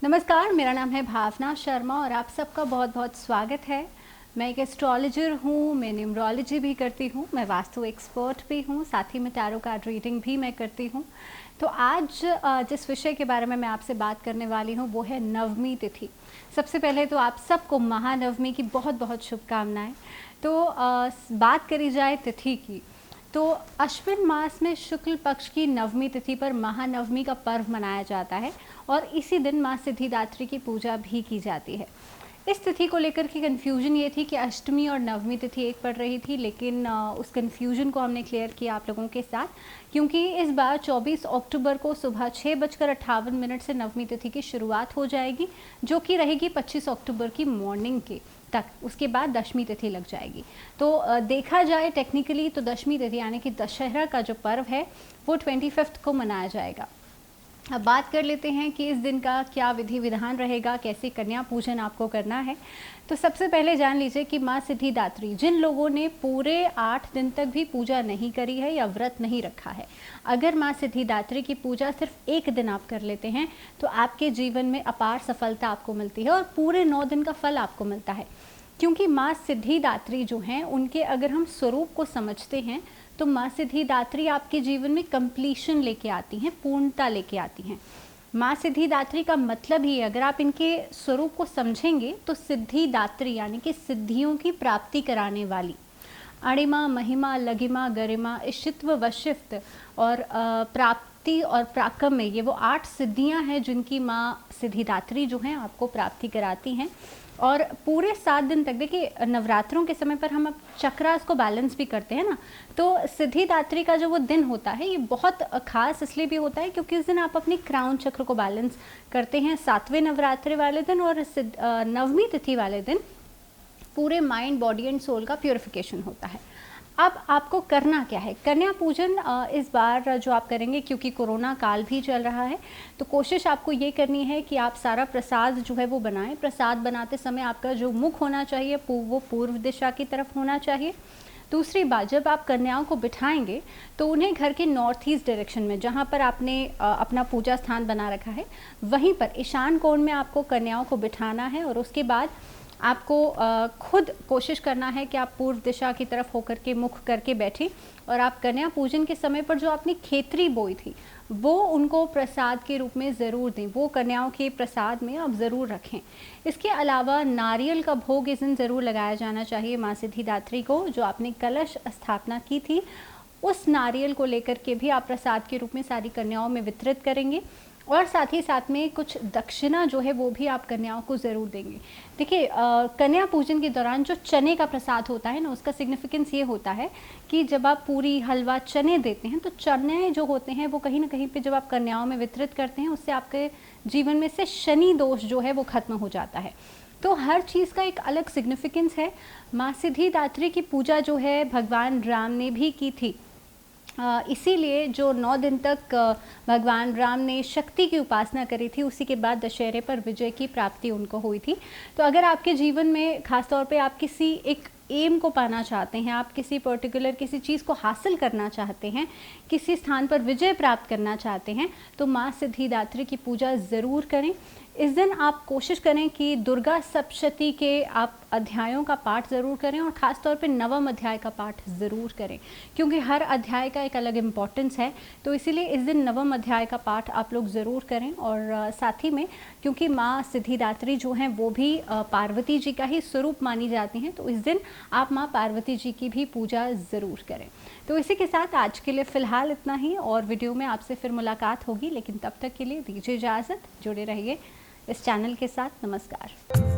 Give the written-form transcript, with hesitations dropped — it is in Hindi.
नमस्कार, मेरा नाम है भावना शर्मा और आप सबका बहुत बहुत स्वागत है। मैं एक एस्ट्रोलॉजर हूँ, मैं न्यूमरोलॉजी भी करती हूँ, मैं वास्तु एक्सपर्ट भी हूँ, साथ ही में टैरो कार्ड रीडिंग भी मैं करती हूँ। तो आज जिस विषय के बारे में मैं आपसे बात करने वाली हूँ वो है नवमी तिथि। सबसे पहले तो आप सबको महानवमी की बहुत बहुत शुभकामनाएं। तो बात करी जाए तिथि की, तो अश्विन मास में शुक्ल पक्ष की नवमी तिथि पर महानवमी का पर्व मनाया जाता है और इसी दिन माँ सिद्धिदात्री की पूजा भी की जाती है। इस तिथि को लेकर के कन्फ्यूजन ये थी कि अष्टमी और नवमी तिथि एक पड़ रही थी, लेकिन उस कन्फ्यूजन को हमने क्लियर किया आप लोगों के साथ, क्योंकि इस बार 24 अक्टूबर को सुबह 6:58 से नवमी तिथि की शुरुआत हो जाएगी, जो कि रहेगी 25 अक्टूबर की मॉर्निंग के तक। उसके बाद दशमी तिथि लग जाएगी। तो देखा जाए टेक्निकली तो दशमी तिथि यानी कि दशहरा का जो पर्व है वो 25 को मनाया जाएगा। अब बात कर लेते हैं कि इस दिन का क्या विधि विधान रहेगा, कैसे कन्या पूजन आपको करना है। तो सबसे पहले जान लीजिए कि माँ सिद्धिदात्री, जिन लोगों ने पूरे 8 दिन तक भी पूजा नहीं करी है या व्रत नहीं रखा है, अगर माँ सिद्धिदात्री की पूजा सिर्फ एक दिन आप कर लेते हैं तो आपके जीवन में अपार सफलता आपको मिलती है और पूरे 9 दिन का फल आपको मिलता है। क्योंकि माँ सिद्धिदात्री जो हैं उनके अगर हम स्वरूप को समझते हैं तो माँ सिद्धिदात्री आपके जीवन में कंप्लीशन लेके आती हैं, पूर्णता लेके आती हैं। माँ सिद्धिदात्री का मतलब ही, अगर आप इनके स्वरूप को समझेंगे तो सिद्धिदात्री यानी कि सिद्धियों की प्राप्ति कराने वाली। अणिमा, महिमा, लघिमा, गरिमा, इशित्व, वशिफ्त और प्राप्ति और प्राकम्य, ये वो 8 सिद्धियां हैं जिनकी माँ सिद्धिदात्री जो हैं आपको प्राप्ति कराती हैं। और पूरे 7 दिन तक, देखिए नवरात्रों के समय पर हम अब चक्रास को बैलेंस भी करते हैं ना, तो सिद्धिदात्री का जो वो दिन होता है ये बहुत खास इसलिए भी होता है क्योंकि उस दिन आप अपनी क्राउन चक्र को बैलेंस करते हैं। 7वें नवरात्रि वाले दिन और नवमी तिथि वाले दिन पूरे माइंड, बॉडी एंड सोल का प्योरिफिकेशन होता है। अब आपको करना क्या है? कन्या पूजन इस बार जो आप करेंगे, क्योंकि कोरोना काल भी चल रहा है, तो कोशिश आपको ये करनी है कि आप सारा प्रसाद जो है वो बनाएं। प्रसाद बनाते समय आपका जो मुख होना चाहिए वो पूर्व दिशा की तरफ होना चाहिए। दूसरी बात, जब आप कन्याओं को बिठाएंगे तो उन्हें घर के नॉर्थ ईस्ट डायरेक्शन में, जहाँ पर आपने अपना पूजा स्थान बना रखा है, वहीं पर ईशान कोण में आपको कन्याओं को बिठाना है। और उसके बाद आपको खुद कोशिश करना है कि आप पूर्व दिशा की तरफ होकर के मुख करके बैठें और आप कन्या पूजन के समय पर जो आपने खेतरी बोई थी वो उनको प्रसाद के रूप में ज़रूर दें, वो कन्याओं के प्रसाद में आप ज़रूर रखें। इसके अलावा नारियल का भोग इस दिन ज़रूर लगाया जाना चाहिए माँ सिद्धिदात्री को। जो आपने कलश स्थापना की थी उस नारियल को लेकर के भी आप प्रसाद के रूप में सारी कन्याओं में वितरित करेंगे और साथ ही साथ में कुछ दक्षिणा जो है वो भी आप कन्याओं को ज़रूर देंगे। देखिए कन्या पूजन के दौरान जो चने का प्रसाद होता है ना, उसका सिग्निफिकेंस ये होता है कि जब आप पूरी, हलवा, चने देते हैं तो चने जो होते हैं वो कहीं ना कहीं पे जब आप कन्याओं में वितरित करते हैं उससे आपके जीवन में से शनि दोष जो है वो खत्म हो जाता है। तो हर चीज़ का एक अलग सिग्निफिकेंस है। माँ सिद्धिदात्री की पूजा जो है भगवान राम ने भी की थी, इसीलिए जो 9 दिन तक भगवान राम ने शक्ति की उपासना करी थी, उसी के बाद दशहरे पर विजय की प्राप्ति उनको हुई थी। तो अगर आपके जीवन में खास तौर पे आप किसी एक एम को पाना चाहते हैं, आप किसी पर्टिकुलर किसी चीज़ को हासिल करना चाहते हैं, किसी स्थान पर विजय प्राप्त करना चाहते हैं, तो माँ सिद्धिदात्री की पूजा ज़रूर करें। इस दिन आप कोशिश करें कि दुर्गा सप्तशती के आप अध्यायों का पाठ ज़रूर करें और ख़ास तौर पे नवम अध्याय का पाठ ज़रूर करें, क्योंकि हर अध्याय का एक अलग इम्पॉर्टेंस है। तो इसीलिए इस दिन नवम अध्याय का पाठ आप लोग ज़रूर करें। और साथ ही में क्योंकि माँ सिद्धिदात्री जो हैं वो भी पार्वती जी का ही स्वरूप मानी जाती हैं, तो इस दिन आप माँ पार्वती जी की भी पूजा ज़रूर करें। तो इसी के साथ आज के लिए फ़िलहाल इतना ही, और वीडियो में आपसे फिर मुलाकात होगी, लेकिन तब तक के लिए दीजिए इजाज़त। जुड़े रहिए इस चैनल के साथ। नमस्कार।